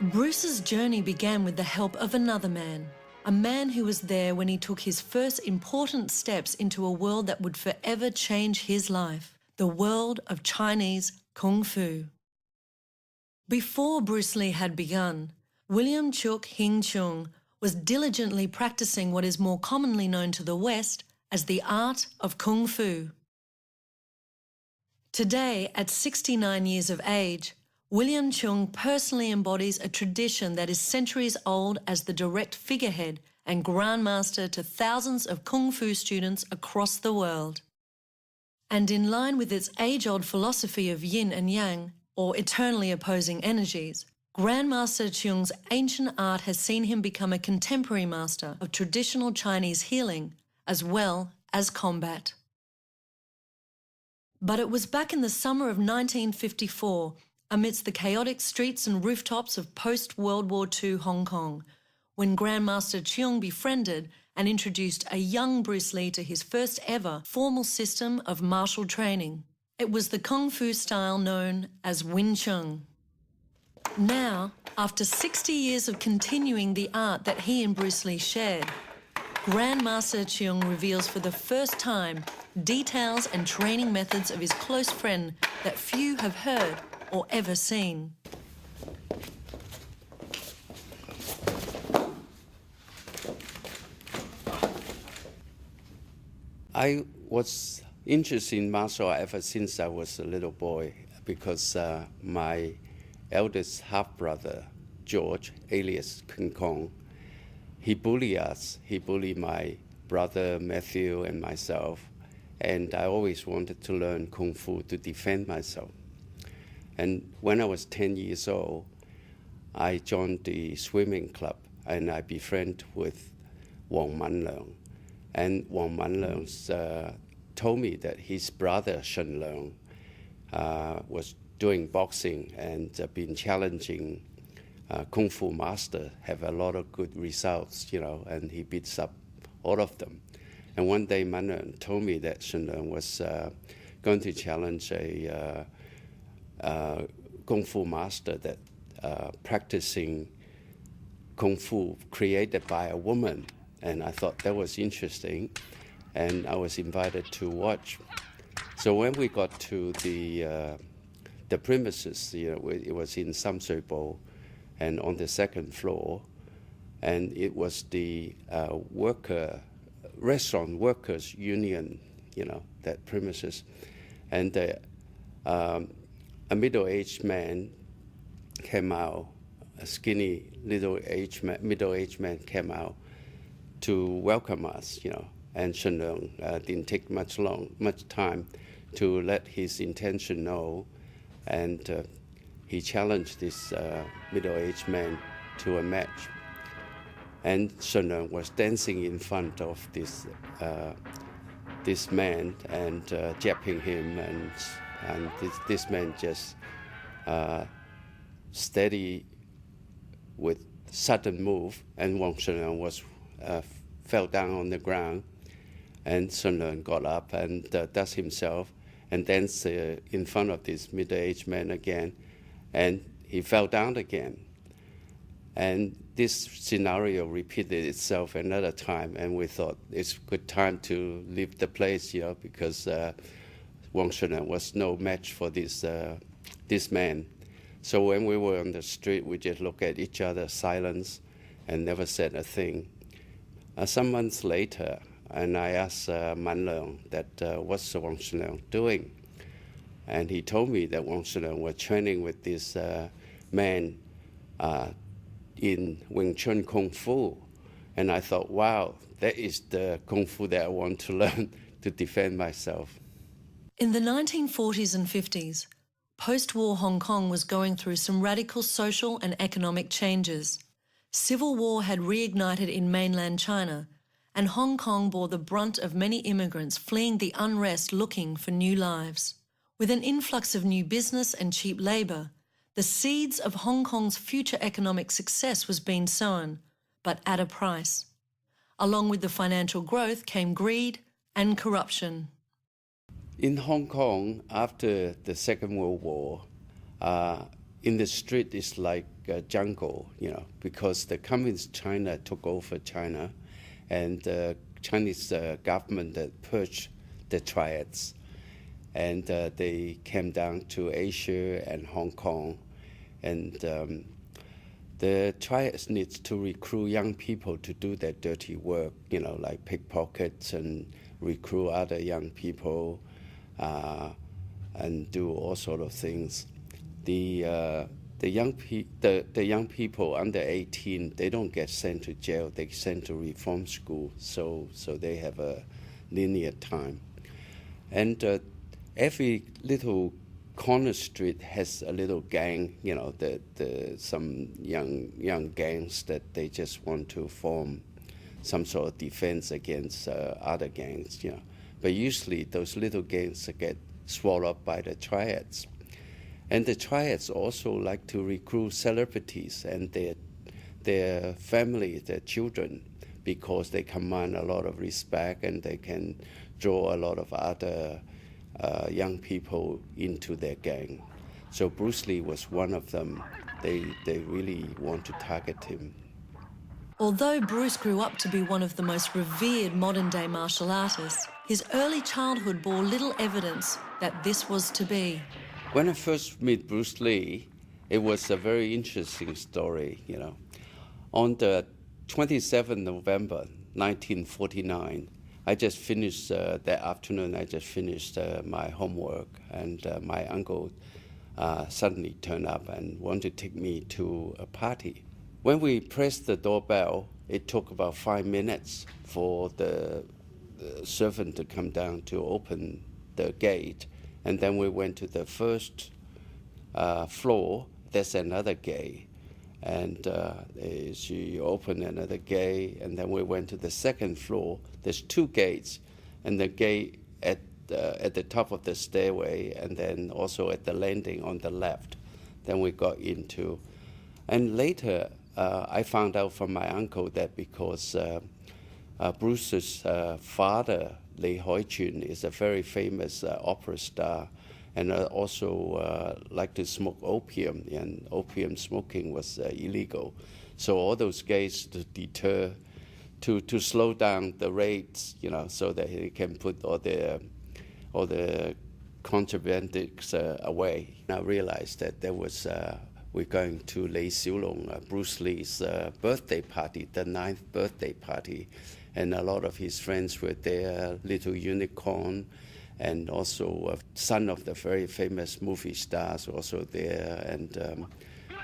Bruce's journey began with the help of another man, a man who was there when he took his first important steps into a world that would forever change his life, the world of Chinese Kung Fu. Before Bruce Lee had begun, William Cheung was diligently practicing what is more commonly known to the West as the art of Kung Fu. Today, at 69 years of age, William Cheung personally embodies a tradition that is centuries old as the direct figurehead and grandmaster to thousands of Kung Fu students across the world. And in line with its age-old philosophy of yin and yang, or eternally opposing energies, Grandmaster Cheung's ancient art has seen him become a contemporary master of traditional Chinese healing as well as combat. But it was back in the summer of 1954, amidst the chaotic streets and rooftops of post-World War II Hong Kong, when Grandmaster Cheung befriended and introduced a young Bruce Lee to his first ever formal system of martial training. It was the Kung Fu style known as Wing Chun. Now, after 60 years of continuing the art that he and Bruce Lee shared, Grandmaster Cheung reveals for the first time details and training methods of his close friend that few have heard or ever seen. I was interested in martial art ever since I was a little boy because my eldest half-brother, George, alias King Kong, he bullied us. He bullied my brother Matthew and myself, and I always wanted to learn Kung Fu to defend myself. And when I was 10 years old, I joined the swimming club and I befriended with Wang Manleung. And Wang Manleung told me that his brother Shen Leung was doing boxing and been challenging Kung Fu master, have a lot of good results, and he beats up all of them. And one day Manleung told me that Shen Leung was going to challenge a Kung Fu master that practicing Kung Fu created by a woman. And I thought that was interesting, and I was invited to watch. So when we got to the premises, it was in Sam Shui Po, and on the second floor, and it was the restaurant workers union, that premises, and a middle-aged man came out, a skinny middle-aged man came out to welcome us, and Shen Leung didn't take much time to let his intention know, and he challenged this middle-aged man to a match. And Shen Leung was dancing in front of this man and jabbing him, and this man just steady with sudden move, and Wang Shen Leung was fell down on the ground, and Shen Leung got up and dust himself and danced in front of this middle-aged man again, and he fell down again. And this scenario repeated itself another time, and we thought it's a good time to leave the place, because Wang Shen Leung was no match for this man. So when we were on the street, we just looked at each other, silence, and never said a thing. Some months later, and I asked Manleung that what's Wang Shen Leung doing? And he told me that Wang Shen Leung was training with this man in Wing Chun Kung Fu. And I thought, wow, that is the Kung Fu that I want to learn to defend myself. In the 1940s and 50s, post-war Hong Kong was going through some radical social and economic changes. Civil war had reignited in mainland China, and Hong Kong bore the brunt of many immigrants fleeing the unrest looking for new lives. With an influx of new business and cheap labour, the seeds of Hong Kong's future economic success was being sown, but at a price. Along with the financial growth came greed and corruption. In Hong Kong, after the Second World War, in the street it's like a jungle, because the Communist China took over China, and the Chinese government purged the triads, and they came down to Asia and Hong Kong, and the triads needs to recruit young people to do their dirty work, like pickpockets and recruit other young people and do all sort of things. The young people under 18, they don't get sent to jail. They sent to reform school, so they have a linear time. And every little corner street has a little gang, some young gangs that they just want to form some sort of defense against other gangs, But usually those little gangs get swallowed up by the triads. And the triads also like to recruit celebrities and their family, their children, because they command a lot of respect and they can draw a lot of other young people into their gang. So Bruce Lee was one of them. They really want to target him. Although Bruce grew up to be one of the most revered modern-day martial artists, his early childhood bore little evidence that this was to be. When I first met Bruce Lee, it was a very interesting story, On the 27th November 1949, I just finished that afternoon, my homework, and my uncle suddenly turned up and wanted to take me to a party. When we pressed the doorbell, it took about 5 minutes for the servant to come down to open the gate. And then we went to the first floor. There's another gate. And she opened another gate. And then we went to the second floor. There's 2 gates. And the gate at the top of the stairway, and then also at the landing on the left. Then we got into. And later, I found out from my uncle that because Bruce's father, Li Chun, is a very famous opera star, and also liked to smoke opium, and opium smoking was illegal. So all those gates to deter, to slow down the raids, so that he can put all the contrabandists away. I realized that there was we're going to Li Xiaolong, Bruce Lee's birthday party, the 9th birthday party. And a lot of his friends were there, Little Unicorn, and also a son of the very famous movie stars also there.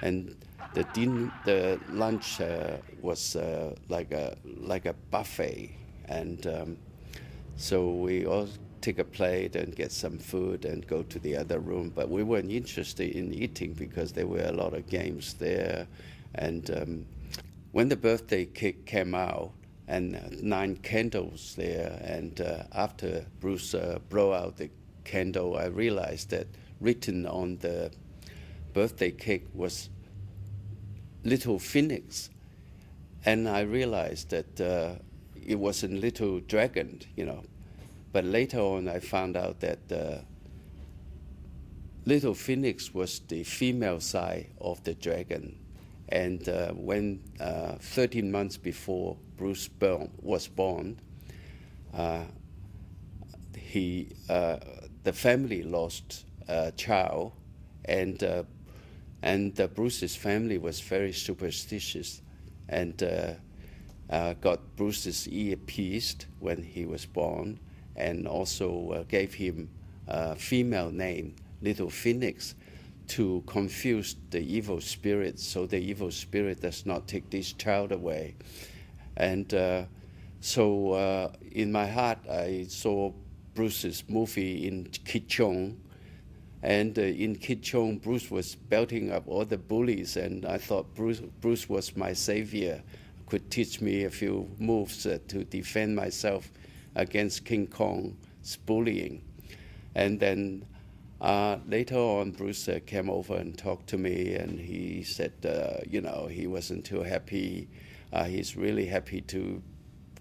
And the lunch was like a buffet. And so we all take a plate and get some food and go to the other room. But we weren't interested in eating because there were a lot of games there. And when the birthday cake came out, and 9 candles there, and after Bruce blew out the candle, I realized that written on the birthday cake was Little Phoenix. And I realized that it was a little dragon, But later on, I found out that Little Phoenix was the female side of the dragon. And when 13 months before Bruce was born, the family lost a child, and Bruce's family was very superstitious, and got Bruce's ear pierced when he was born, and also gave him a female name, Little Phoenix, to confuse the evil spirit, so the evil spirit does not take this child away. And so in my heart, I saw Bruce's movie in Kid Chong. And in Kid Chong, Bruce was belting up all the bullies, and I thought Bruce was my savior, could teach me a few moves to defend myself against King Kong's bullying. And then later on, Bruce came over and talked to me, and he said, he wasn't too happy. He's really happy to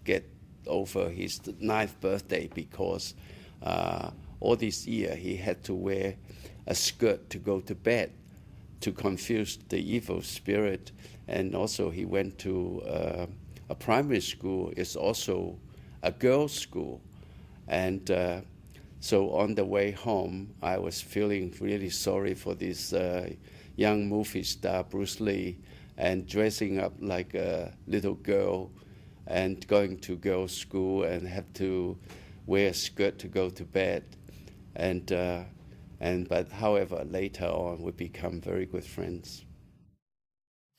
get over his 9th birthday because all this year he had to wear a skirt to go to bed to confuse the evil spirit. And also he went to a primary school. It's also a girls' school. And so on the way home, I was feeling really sorry for this young movie star, Bruce Lee, and dressing up like a little girl and going to girls' school and have to wear a skirt to go to bed. But however, later on, we become very good friends.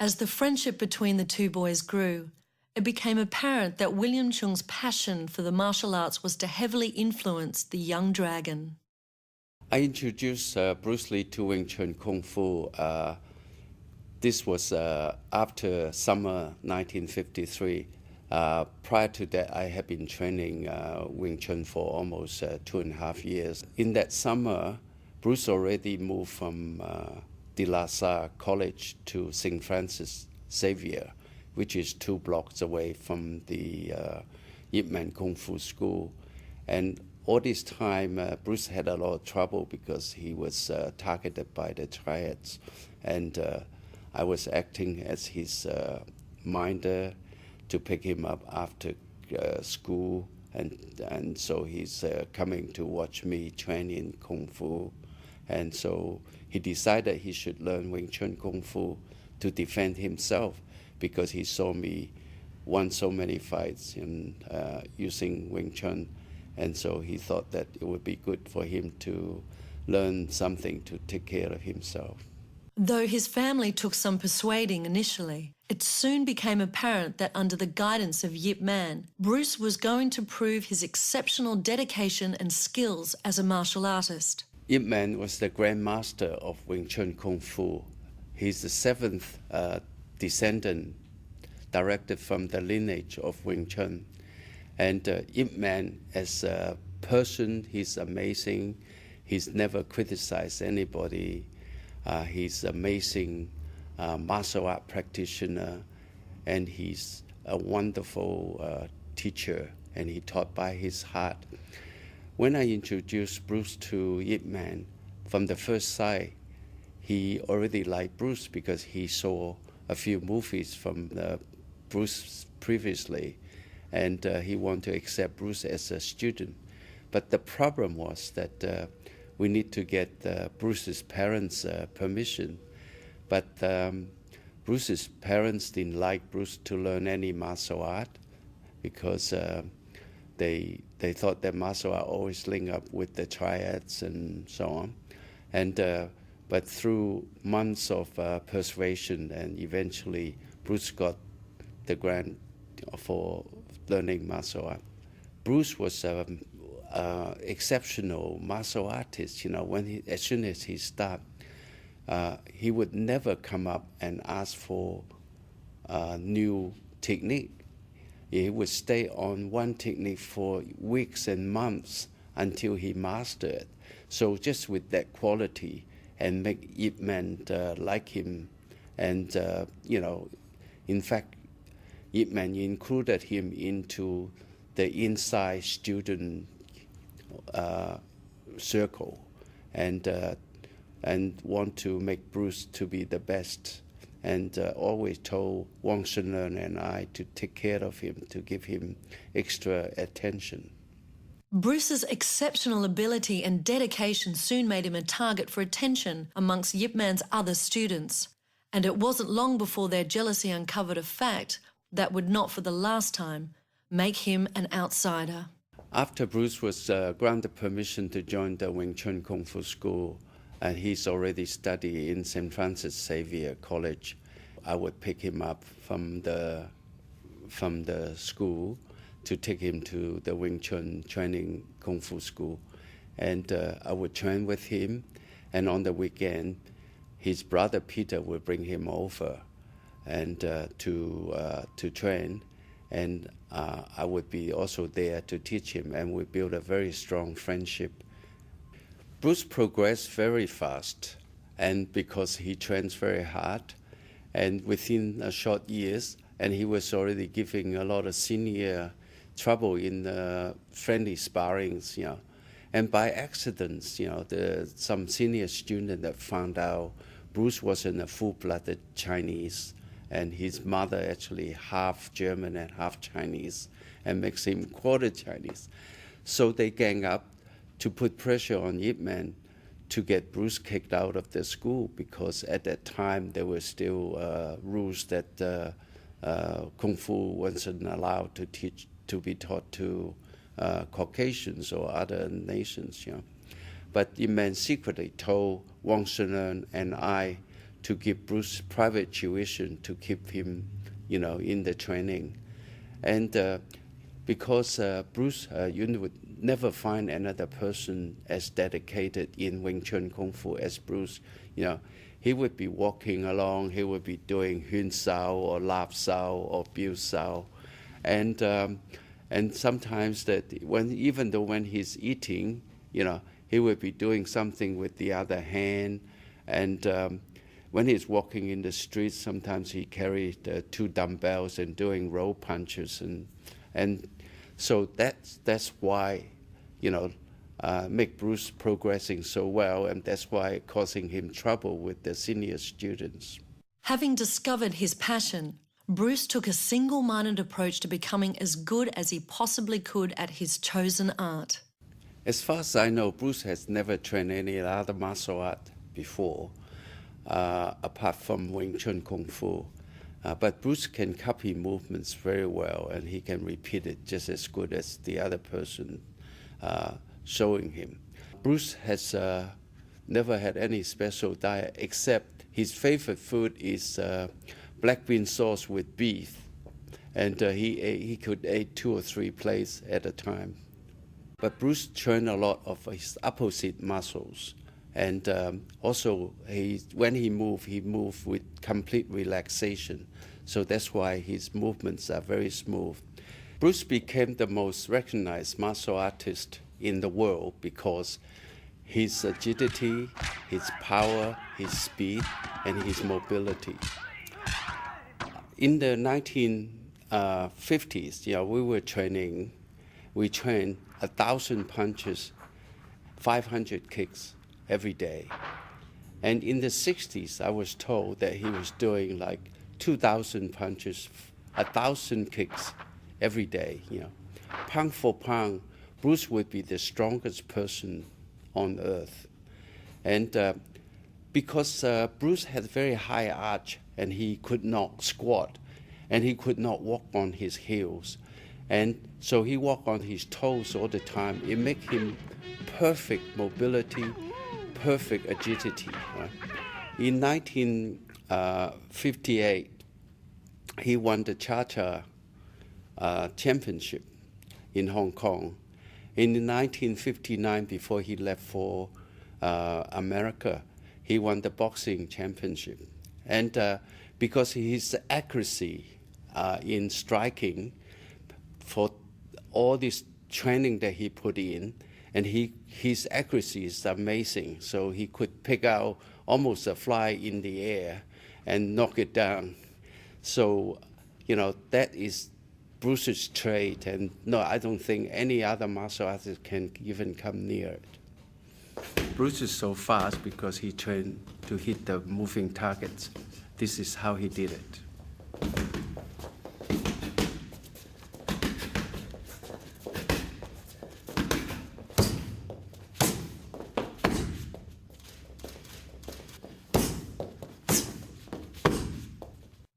As the friendship between the two boys grew, it became apparent that William Cheung's passion for the martial arts was to heavily influence the young dragon. I introduced Bruce Lee to Wing Chun Kung Fu. This was after summer 1953. Prior to that, I had been training Wing Chun for almost 2.5 years. In that summer, Bruce already moved from De La Salle College to St. Francis Xavier, which is 2 blocks away from the Yip Man Kung Fu School. And all this time, Bruce had a lot of trouble because he was targeted by the triads. And I was acting as his minder to pick him up after school. And so he's coming to watch me train in Kung Fu. And so he decided he should learn Wing Chun Kung Fu to defend himself, because he saw me won so many fights in using Wing Chun. And so he thought that it would be good for him to learn something to take care of himself. Though his family took some persuading initially, it soon became apparent that under the guidance of Yip Man, Bruce was going to prove his exceptional dedication and skills as a martial artist. Yip Man was the Grand Master of Wing Chun Kung Fu. He's the 7th descendant directed from the lineage of Wing Chun. And Yip Man, as a person, he's amazing. He's never criticized anybody. He's amazing martial art practitioner, and he's a wonderful teacher, and he taught by his heart. When I introduced Bruce to Yip Man, from the first sight, he already liked Bruce because he saw a few movies from Bruce previously, and he wanted to accept Bruce as a student. But the problem was that we need to get Bruce's parents' permission. But Bruce's parents didn't like Bruce to learn any martial art because they thought that martial art always linked up with the triads and so on. But through months of persuasion, and eventually Bruce got the grant for learning martial art. Bruce was exceptional martial artist. You know, as soon as he started, he would never come up and ask for a new technique. He would stay on one technique for weeks and months until he mastered it. So just with that quality, and make Yip Man like him, and in fact, Yip Man included him into the inside student circle, and want to make Bruce to be the best, and always told Wang Shenren and I to take care of him, to give him extra attention. Bruce's exceptional ability and dedication soon made him a target for attention amongst Yip Man's other students, and it wasn't long before their jealousy uncovered a fact that would not for the last time make him an outsider. After Bruce was granted permission to join the Wing Chun Kung Fu School, and he's already studied in St. Francis Xavier College, I would pick him up from the school to take him to the Wing Chun training Kung Fu school. And I would train with him, and on the weekend, his brother Peter would bring him over and to train, and I would be also there to teach him, and we built a very strong friendship. Bruce progressed very fast, and because he trains very hard, and within a short years, and he was already giving a lot of senior trouble in friendly sparrings, and by accidents, some senior student that found out Bruce wasn't a full-blooded Chinese, and his mother actually half German and half Chinese, and makes him quarter Chinese. So they gang up to put pressure on Yip Man to get Bruce kicked out of the school, because at that time there were still rules that Kung Fu wasn't allowed to be taught to Caucasians or other nations. But Yip Man secretly told Wang Shenen and I to give Bruce private tuition to keep him, in the training. And because Bruce, you would never find another person as dedicated in Wing Chun Kung Fu as Bruce. He would be walking along, he would be doing Hun Sao or Lap Sao or Biu Sao. And sometimes even though when he's eating, he would be doing something with the other hand. And when he's walking in the streets, sometimes he carried 2 dumbbells and doing roll punches. And so that's why, make Bruce progressing so well, and that's why causing him trouble with the senior students. Having discovered his passion, Bruce took a single-minded approach to becoming as good as he possibly could at his chosen art. As far as I know, Bruce has never trained any other martial art before, apart from Wing Chun Kung Fu. But Bruce can copy movements very well, and he can repeat it just as good as the other person showing him. Bruce has never had any special diet, except his favorite food is black bean sauce with beef, and he could eat 2 or 3 plates at a time. But Bruce trained a lot of his opposite muscles, and also when he moved with complete relaxation. So that's why his movements are very smooth. Bruce became the most recognized martial artist in the world because his agility, his power, his speed, and his mobility. In the 1950s, we trained 1,000 punches, 500 kicks every day. And in the 60s, I was told that he was doing like 2,000 punches, 1,000 kicks every day. Pound for pound, Bruce would be the strongest person on earth. And because Bruce had very high arch, and he could not squat, and he could not walk on his heels. And so he walked on his toes all the time. It made him perfect mobility, perfect agility. Right? In 1958, he won the Cha-Cha championship in Hong Kong. In 1959, before he left for America, he won the boxing championship. And because his accuracy in striking, for all this training that he put in, and his accuracy is amazing. So he could pick out almost a fly in the air and knock it down. So, that is Bruce's trait, and no, I don't think any other martial artist can even come near it. Bruce is so fast because he trained to hit the moving targets. This is how he did it.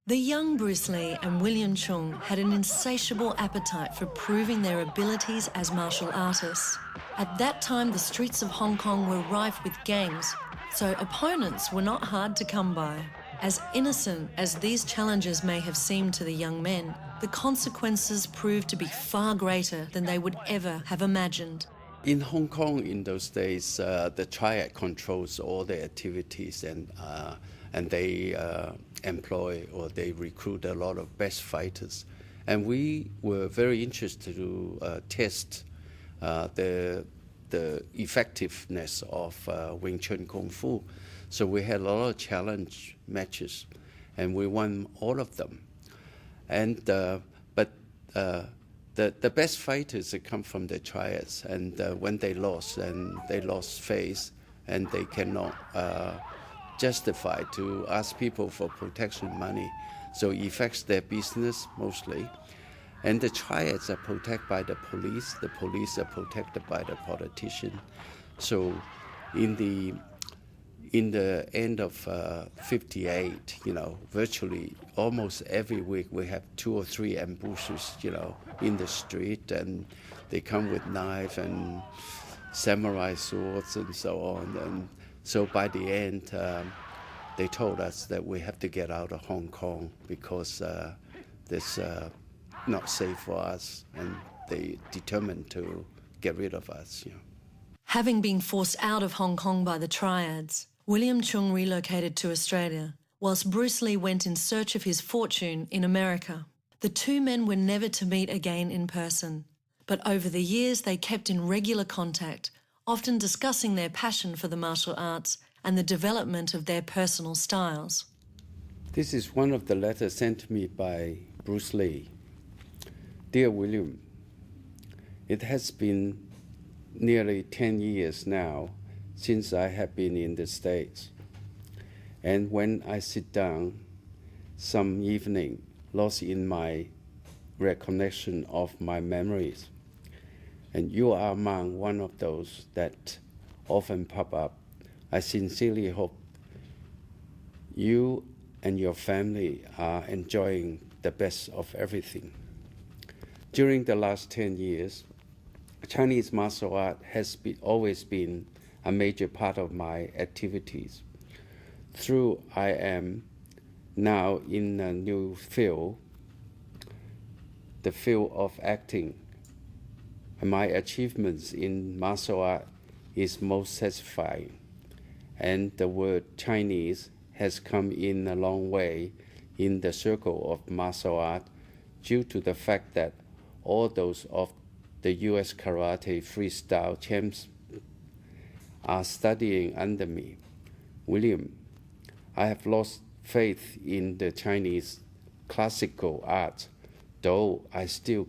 The young Bruce Lee and William Cheung had an insatiable appetite for proving their abilities as martial artists. At that time, the streets of Hong Kong were rife with gangs, so opponents were not hard to come by. As innocent as these challenges may have seemed to the young men, the consequences proved to be far greater than they would ever have imagined. In Hong Kong in those days, the triad controls all the activities, and they employ or they recruit a lot of best fighters. And we were very interested to test the effectiveness of Wing Chun Kung Fu. So we had a lot of challenge matches, and we won all of them. And but the best fighters come from the triads, and when they lost face, and they cannot justified to ask people for protection money. So it affects their business mostly. And the triads are protected by the police are protected by the politician. So in the end of 58, virtually almost every week we have 2 or 3 ambushes, in the street, and they come with knives and samurai swords and so on. And so by the end, they told us that we have to get out of Hong Kong because it's not safe for us, and they determined to get rid of us. Having been forced out of Hong Kong by the triads, William Cheung relocated to Australia, whilst Bruce Lee went in search of his fortune in America. The two men were never to meet again in person, but over the years they kept in regular contact, often discussing their passion for the martial arts and the development of their personal styles. This is one of the letters sent to me by Bruce Lee. Dear William, it has been nearly 10 years now since I have been in the States. And when I sit down some evening, lost in my recollection of my memories, and you are among one of those that often pop up, I sincerely hope you and your family are enjoying the best of everything. During the last 10 years, Chinese martial art has always been a major part of my activities. Though I am now in a new field, the field of acting, my achievements in martial art is most satisfying, and the word Chinese has come in a long way in the circle of martial art due to the fact that all those of the U.S. karate freestyle champs are studying under me. William, I have lost faith in the Chinese classical art, though I still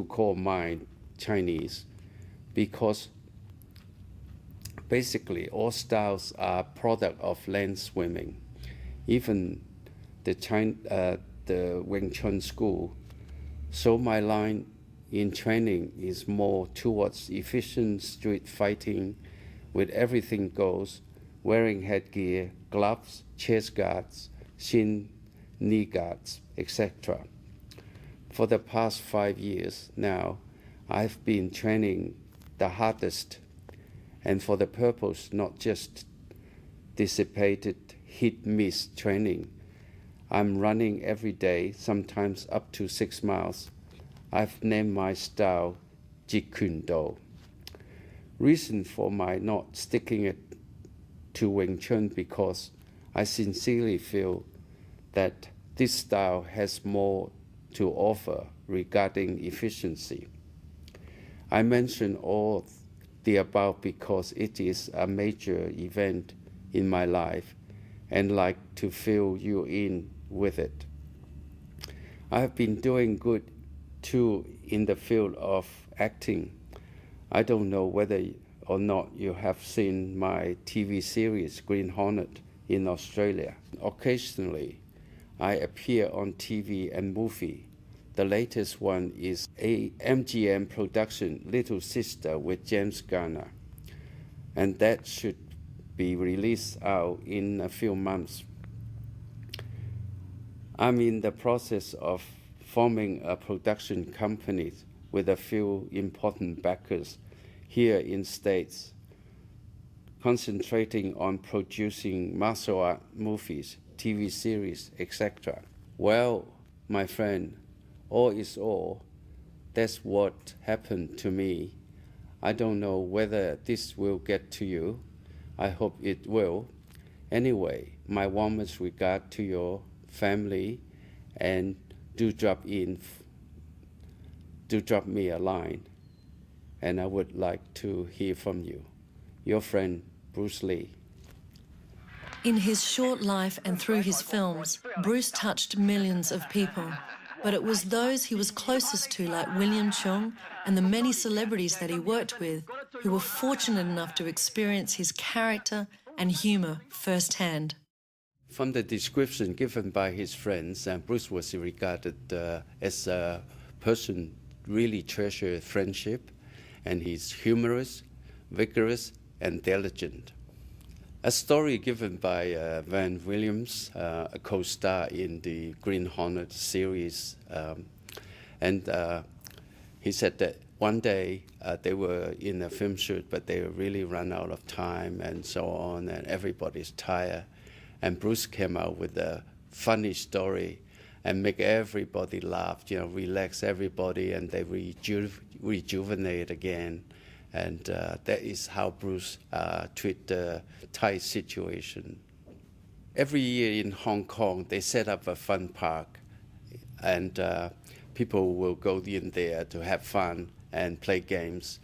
call mine Chinese, because basically all styles are product of land swimming. Even the Wing Chun school. So my line in training is more towards efficient street fighting with everything goes, wearing headgear, gloves, chest guards, shin, knee guards, etc. For the past 5 years now, I've been training the hardest, and for the purpose not just dissipated hit-miss training. I'm running every day, sometimes up to 6 miles. I've named my style Jeet Kune Do. Reason for my not sticking it to Wing Chun because I sincerely feel that this style has more to offer regarding efficiency. I mention all the above because it is a major event in my life and like to fill you in with it. I have been doing good too in the field of acting. I don't know whether or not you have seen my TV series Green Hornet in Australia. Occasionally, I appear on TV and movie. The latest one is a MGM production, Little Sister with James Garner, and that should be released out in a few months. I'm in the process of forming a production company with a few important backers here in States, concentrating on producing martial art movies, TV series, etc. Well, my friend, all is all. That's what happened to me. I don't know whether this will get to you. I hope it will. Anyway, my warmest regard to your family, and do drop me a line, and I would like to hear from you. Your friend, Bruce Lee. In his short life and through his films, Bruce touched millions of people, but it was those he was closest to, like William Cheung and the many celebrities that he worked with, who were fortunate enough to experience his character and humour firsthand. From the description given by his friends, Bruce was regarded as a person really treasured friendship, and he's humorous, vigorous, and diligent. A story given by Van Williams, a co-star in the Green Hornet series, and he said that one day they were in a film shoot, but they really ran out of time and so on, and everybody's tired. And Bruce came out with a funny story and make everybody laugh, relax everybody, and they rejuvenate again. And that is how Bruce treat the Thai situation. Every year in Hong Kong, they set up a fun park, and people will go in there to have fun and play games.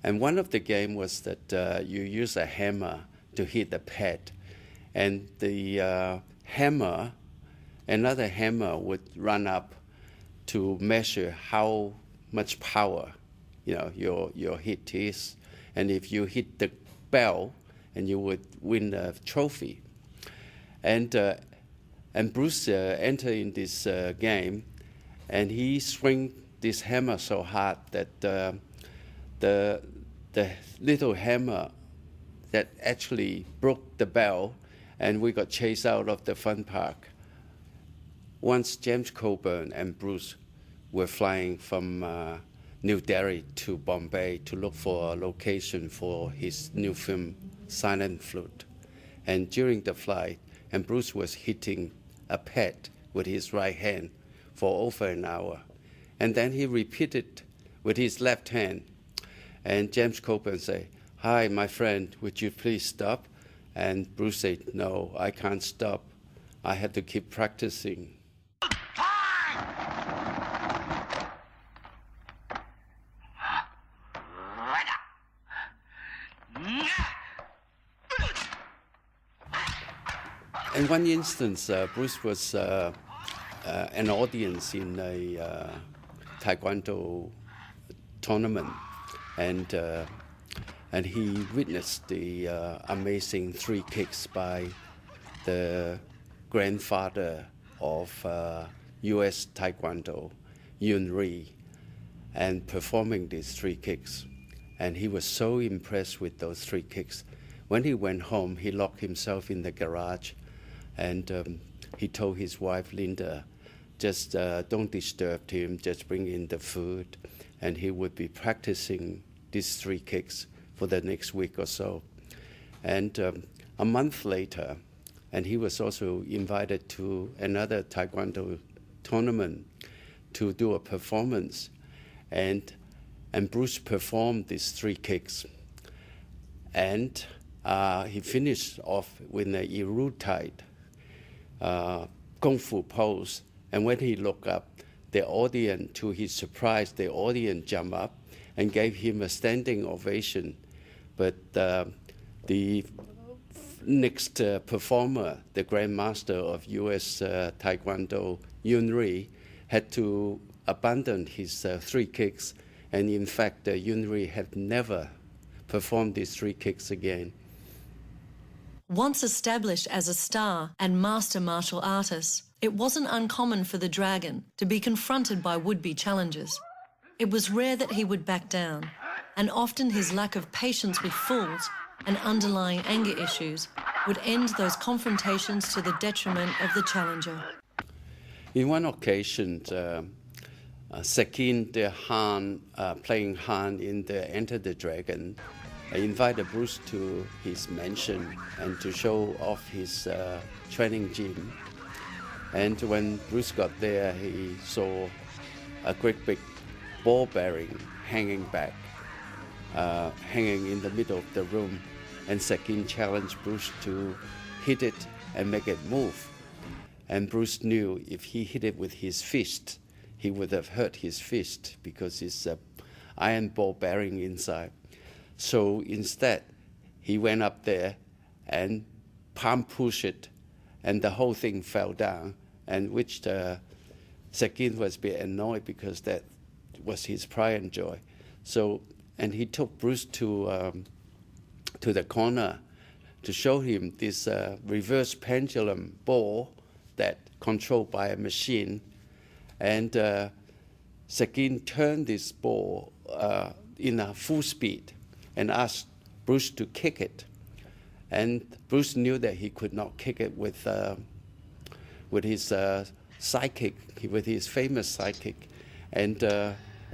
And one of the games was that you use a hammer to hit a pet. And the another hammer would run up to measure how much power, your hit is. And if you hit the bell, and you would win a trophy. And Bruce entered in this game, and he swung this hammer so hard that the little hammer that actually broke the bell, and we got chased out of the fun park. Once James Coburn and Bruce were flying from New Delhi to Bombay to look for a location for his new film, Silent Flute. And during the flight, and Bruce was hitting a pet with his right hand for over an hour. And then he repeated with his left hand. And James Coburn said, "Hi, my friend, would you please stop?" And Bruce said, "No, I can't stop. I had to keep practicing." In one instance, Bruce was an audience in a Taekwondo tournament, and he witnessed the amazing 3 kicks by the grandfather of U.S. Taekwondo, Yun Ri, and performing these 3 kicks. And he was so impressed with those 3 kicks. When he went home, he locked himself in the garage, and he told his wife, Linda, just don't disturb him, just bring in the food. And he would be practicing these 3 kicks for the next week or so. And a month later, and he was also invited to another Taekwondo tournament to do a performance. And Bruce performed these 3 kicks. And he finished off with an erudite Kung Fu pose. And when he looked up, the audience, to his surprise, the audience jumped up and gave him a standing ovation. But the next performer, the Grandmaster of U.S. Taekwondo, Yun Ri, had to abandon his 3 kicks. And in fact, Yun Ri had never performed these 3 kicks again. Once established as a star and master martial artist, it wasn't uncommon for the Dragon to be confronted by would-be challengers. It was rare that he would back down, and often his lack of patience with fools and underlying anger issues would end those confrontations to the detriment of the challenger. In one occasion, Sakin, the Han, playing Han in the Enter the Dragon, invited Bruce to his mansion and to show off his training gym. And when Bruce got there, he saw a great big ball bearing hanging back, hanging in the middle of the room. And Sakin challenged Bruce to hit it and make it move. And Bruce knew if he hit it with his fist, he would have hurt his fist because it's an iron ball bearing inside. So instead, he went up there and palm pushed it, and the whole thing fell down, and which Sakin was a bit annoyed because that was his pride and joy. So, and he took Bruce to the corner to show him this reverse pendulum ball that controlled by a machine. And Seguin turned this ball in a full speed and asked Bruce to kick it. And Bruce knew that he could not kick it with his sidekick, with his famous sidekick. And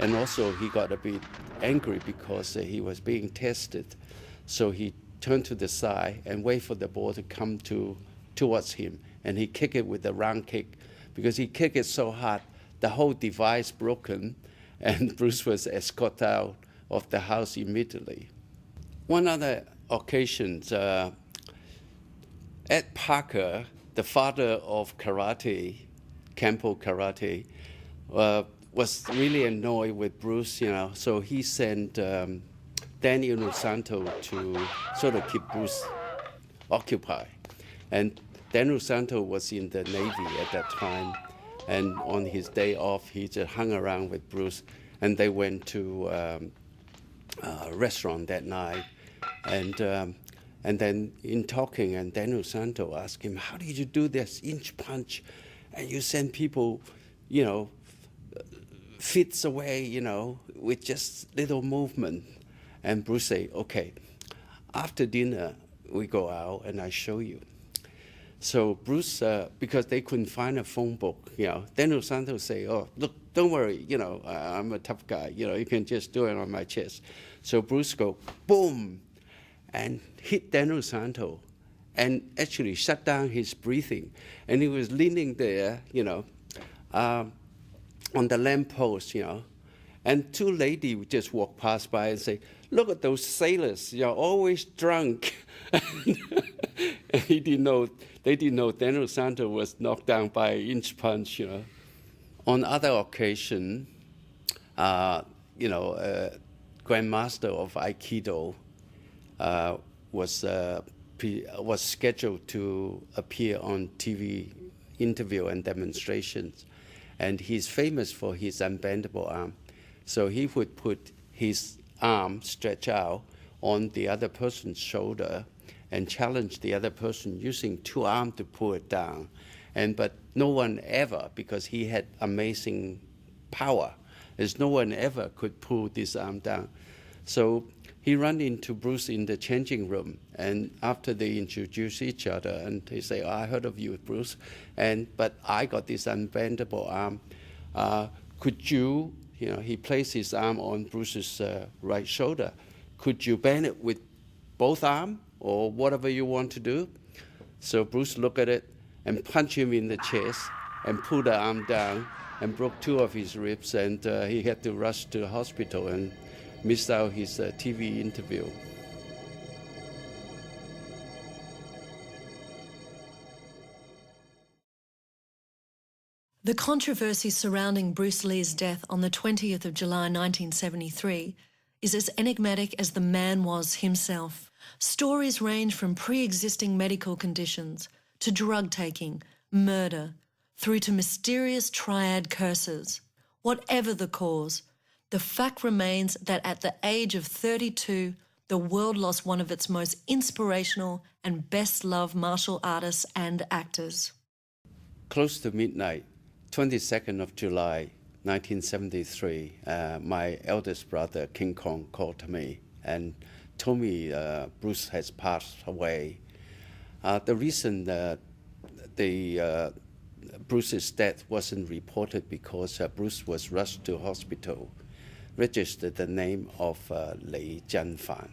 also he got a bit angry because he was being tested. So he turned to the side and waited for the ball to come towards him. And he kicked it with a round kick. Because he kicked it so hard, the whole device broken, and Bruce was escorted out of the house immediately. One other occasion, Ed Parker, the father of karate, Kempo karate, was really annoyed with Bruce, so he sent Danny Inosanto to sort of keep Bruce occupied. And Dan Inosanto was in the Navy at that time, and on his day off, he just hung around with Bruce, and they went to a restaurant that night. And then in talking, and Dan Inosanto asked him, how did you do this inch punch? And you send people, feet away, with just little movement. And Bruce said, okay, after dinner, we go out and I show you. So Bruce, because they couldn't find a phone book, Dan Inosanto say, oh, look, don't worry, I'm a tough guy, you can just do it on my chest. So Bruce go, boom, and hit Dan Inosanto, and actually shut down his breathing. And he was leaning there, on the lamppost, and two ladies just walked past by and say, look at those sailors, you're always drunk. And they didn't know Dan Inosanto was knocked down by an inch punch, On other occasion, Grandmaster of Aikido was scheduled to appear on TV interview and demonstrations. And he's famous for his unbendable arm. So he would put his arm stretched out on the other person's shoulder and challenge the other person using two arms to pull it down. But no one ever, because he had amazing power, as no one ever could pull this arm down. So he ran into Bruce in the changing room, and after they introduced each other, and he said, I heard of you, Bruce, but I got this unbendable arm. Could you, he placed his arm on Bruce's right shoulder. Could you bend it with both arms, or whatever you want to do? So Bruce looked at it and punched him in the chest and pulled the arm down and broke two of his ribs, and he had to rush to the hospital and missed out his TV interview. The controversy surrounding Bruce Lee's death on the 20th of July 1973 is as enigmatic as the man was himself. Stories range from pre-existing medical conditions to drug taking, murder, through to mysterious triad curses. Whatever the cause, the fact remains that at the age of 32, the world lost one of its most inspirational and best-loved martial artists and actors. Close to midnight, 22nd of July, 1973, my eldest brother, King Kong, called me and told me Bruce has passed away. The reason that Bruce's death wasn't reported because Bruce was rushed to hospital, registered the name of Li Jianfan.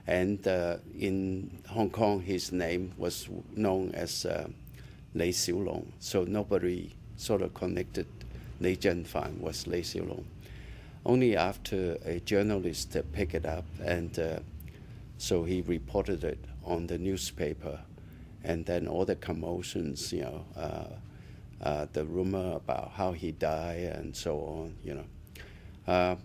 And in Hong Kong, his name was known as Li Xiaolong. So nobody sort of connected Li Jianfan was Li Xiaolong. Only after a journalist picked it up, and so he reported it on the newspaper, and then all the commotions, the rumor about how he died and so on,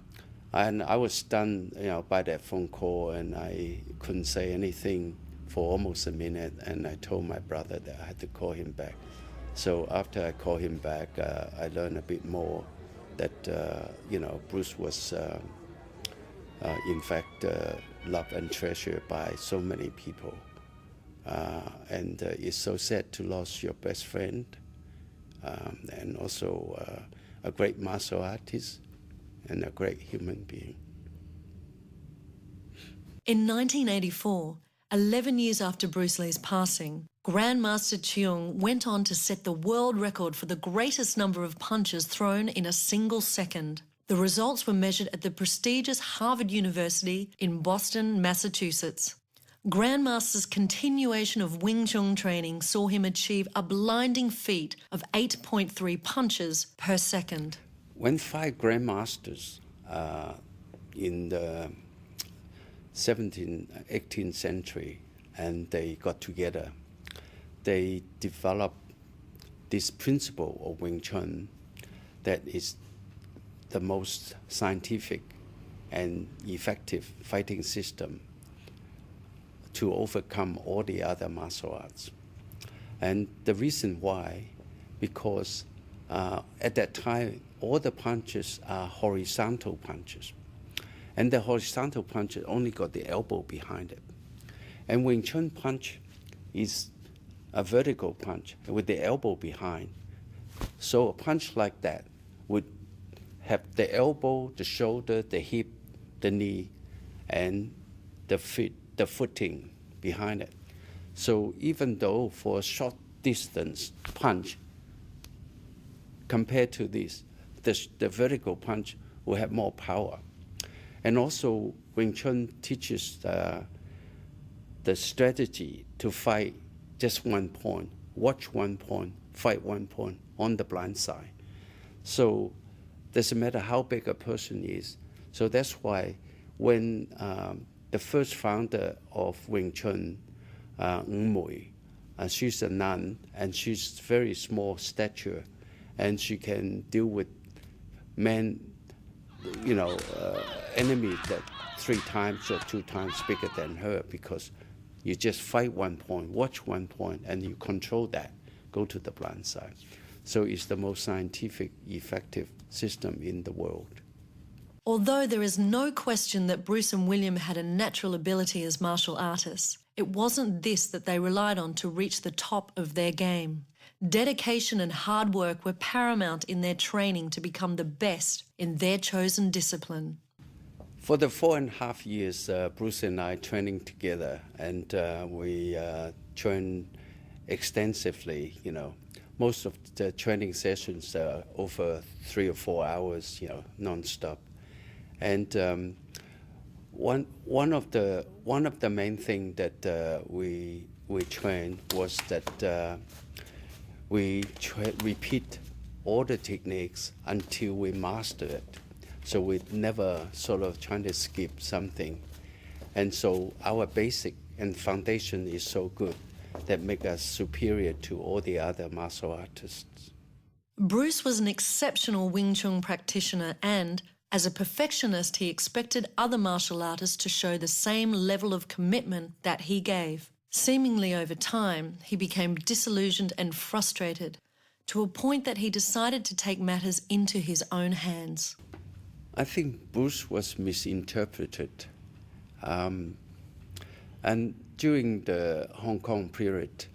and I was stunned, by that phone call, and I couldn't say anything for almost a minute, and I told my brother that I had to call him back. So after I called him back, I learned a bit more that, Bruce was, in fact, loved and treasured by so many people. and it's so sad to lose your best friend, and also a great martial artist and a great human being. In 1984, 11 years after Bruce Lee's passing, Grandmaster Cheung went on to set the world record for the greatest number of punches thrown in a single second. The results were measured at the prestigious Harvard University in Boston, Massachusetts. Grandmaster's continuation of Wing Chun training saw him achieve a blinding feat of 8.3 punches per second. When 5 grandmasters in the 17th, 18th century, and they got together, they developed this principle of Wing Chun that is the most scientific and effective fighting system to overcome all the other martial arts. And the reason why, because at that time, all the punches are horizontal punches. And the horizontal punch only got the elbow behind it. And Wing Chun punch is a vertical punch with the elbow behind. So a punch like that would have the elbow, the shoulder, the hip, the knee, and the footing behind it. So even though for a short distance punch, compared to this, the vertical punch will have more power. And also, Wing Chun teaches the strategy to fight just one point, watch one point, fight one point on the blind side. So doesn't matter how big a person is. So that's why when the first founder of Wing Chun, Mui, she's a nun, and she's very small stature, and she can deal with men, enemy that 3 times or 2 times bigger than her, because you just fight one point, watch one point, and you control that, go to the blind side. So it's the most scientific, effective system in the world. Although there is no question that Bruce and William had a natural ability as martial artists, it wasn't this that they relied on to reach the top of their game. Dedication and hard work were paramount in their training to become the best in their chosen discipline. For the 4.5 years, Bruce and I training together, and we trained extensively, Most of the training sessions are over 3 or 4 hours, non-stop. And one of the main things that we trained was that we repeat all the techniques until we master it. So we never sort of trying to skip something. And so our basic and foundation is so good that make us superior to all the other martial artists. Bruce was an exceptional Wing Chun practitioner and, as a perfectionist, he expected other martial artists to show the same level of commitment that he gave. Seemingly over time, he became disillusioned and frustrated, to a point that he decided to take matters into his own hands. I think Bruce was misinterpreted. And during the Hong Kong period,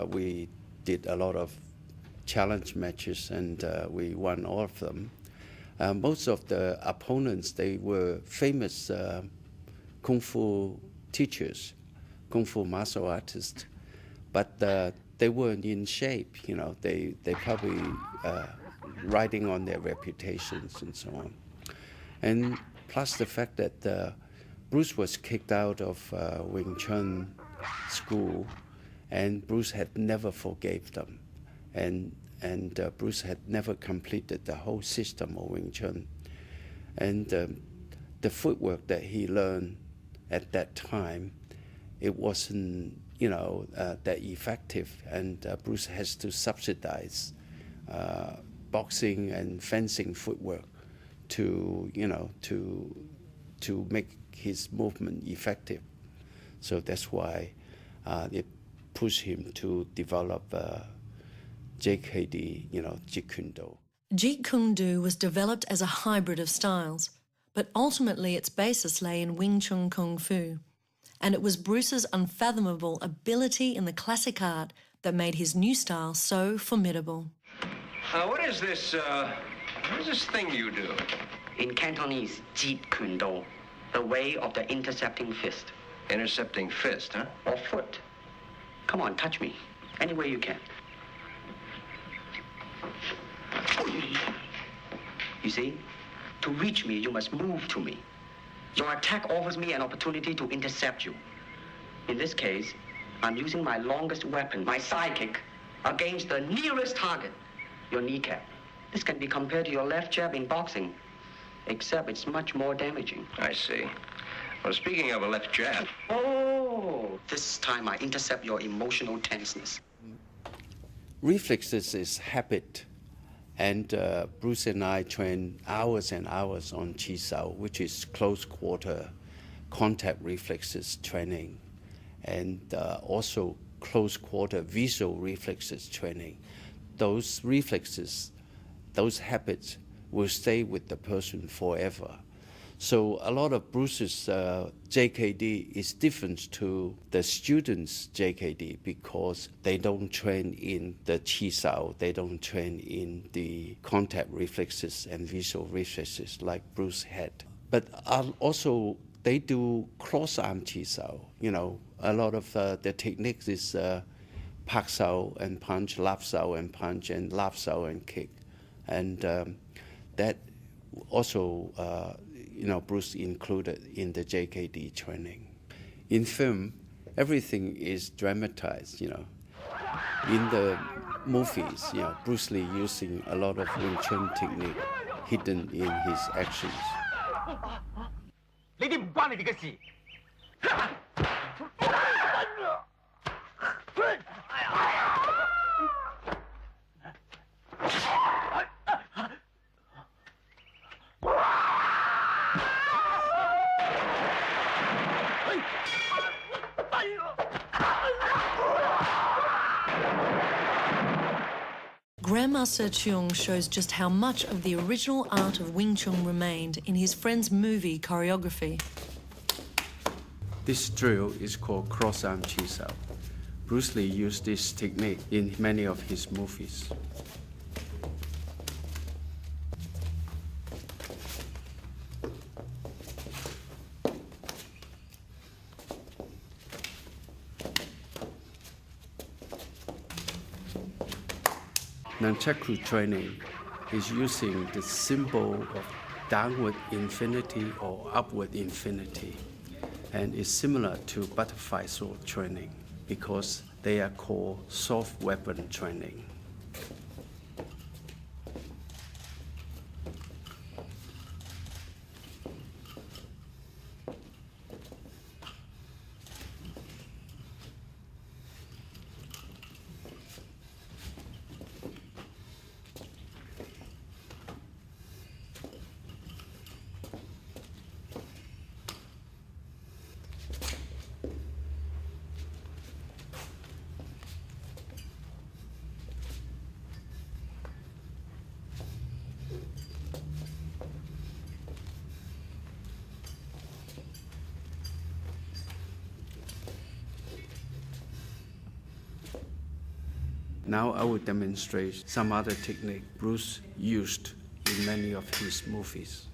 we did a lot of challenge matches, and we won all of them. Most of the opponents, they were famous Kung Fu teachers, Kung Fu martial artists, but they weren't in shape, they probably riding on their reputations and so on. And plus the fact that Bruce was kicked out of Wing Chun school, and Bruce had never forgave them. And Bruce had never completed the whole system of Wing Chun. And the footwork that he learned at that time, it wasn't, that effective. And Bruce has to subsidize boxing and fencing footwork to make his movement effective. So that's why it pushed him to develop JKD, Jeet Kune Do. Jeet Kune Do was developed as a hybrid of styles, but ultimately its basis lay in Wing Chun Kung Fu. and it was Bruce's unfathomable ability in the classic art that made his new style so formidable. What is this thing you do? In Cantonese, Jeet Kune Do, the way of the intercepting fist. Intercepting fist, huh? Or foot. Come on, touch me. Any way you can. You see? To reach me, you must move to me. Your attack offers me an opportunity to intercept you. In this case, I'm using my longest weapon, my sidekick, against the nearest target, your kneecap. This can be compared to your left jab in boxing, except it's much more damaging. I see. Well, speaking of a left jab... Oh! This time I intercept your emotional tenseness. Reflexes is habit. And Bruce and I train hours and hours on Chi Sao, which is close quarter contact reflexes training, and also close quarter visual reflexes training. Those reflexes, those habits will stay with the person forever. So a lot of Bruce's JKD is different to the students' JKD because they don't train in the Chi Sao, they don't train in the contact reflexes and visual reflexes like Bruce had. But also they do cross-arm Chi Sao. You know, a lot of the techniques is Pak Sao and punch, Lap Sao and punch, and Lap Sao and kick. And that also Bruce included in the JKD training. In film, everything is dramatized, In the movies, Bruce Lee using a lot of Wing Chun technique hidden in his actions. Grandmaster Cheung shows just how much of the original art of Wing Chun remained in his friend's movie choreography. This drill is called cross-arm Chi Sao. Bruce Lee used this technique in many of his movies. Nunchaku training is using the symbol of downward infinity or upward infinity, and is similar to butterfly sword training because they are called soft weapon training. Now I will demonstrate some other technique Bruce used in many of his movies.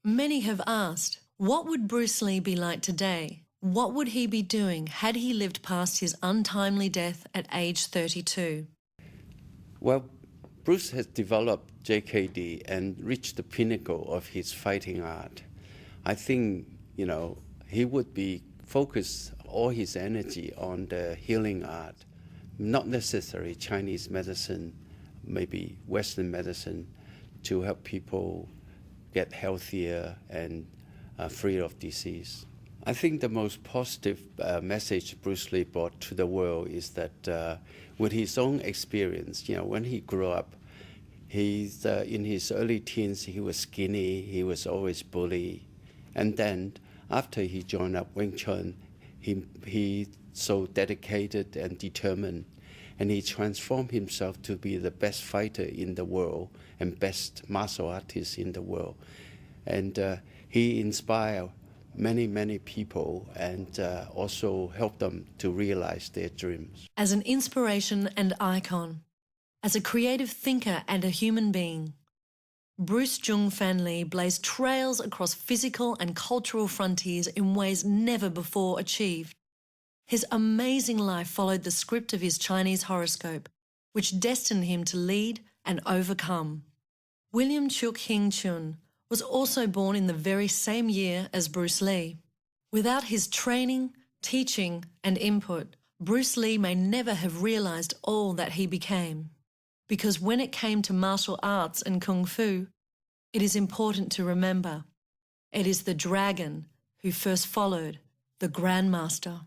Many have asked, what would Bruce Lee be like today? What would he be doing had he lived past his untimely death at age 32? Well, Bruce has developed JKD and reached the pinnacle of his fighting art. I think, he would be focused all his energy on the healing art, not necessarily Chinese medicine, maybe Western medicine, to help people get healthier and free of disease. I think the most positive message Bruce Lee brought to the world is that with his own experience, when he grew up, he's in his early teens, he was skinny, he was always bullied. And then after he joined up Wing Chun, he so dedicated and determined, and he transformed himself to be the best fighter in the world and best martial artist in the world. And he inspired many, many people and also helped them to realize their dreams. As an inspiration and icon, as a creative thinker and a human being, Bruce Cheung Fan Lee blazed trails across physical and cultural frontiers in ways never before achieved. His amazing life followed the script of his Chinese horoscope, which destined him to lead and overcome. William Cheung Chun was also born in the very same year as Bruce Lee. Without his training, teaching, and input, Bruce Lee may never have realized all that he became. Because when it came to martial arts and kung fu, it is important to remember, it is the dragon who first followed the Grandmaster.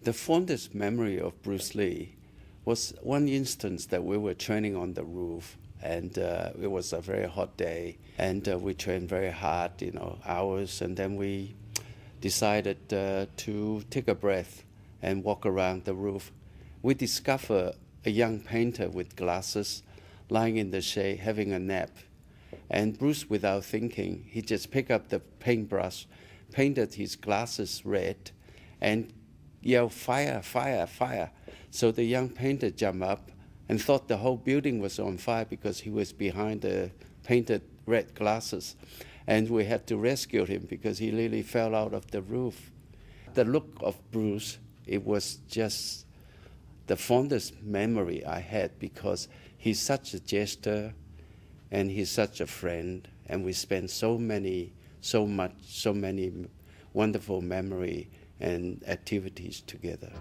The fondest memory of Bruce Lee was one instance that we were training on the roof, and it was a very hot day, and we trained very hard, hours, and then we decided to take a breath and walk around the roof. We discovered a young painter with glasses lying in the shade having a nap. And Bruce, without thinking, he just picked up the paintbrush, painted his glasses red, and yelled, "Fire, fire, fire." So the young painter jumped up and thought the whole building was on fire because he was behind the painted red glasses. And we had to rescue him because he really fell out of the roof. The look of Bruce, it was just the fondest memory I had because he's such a jester and he's such a friend, and we spent so many wonderful memory and activities together.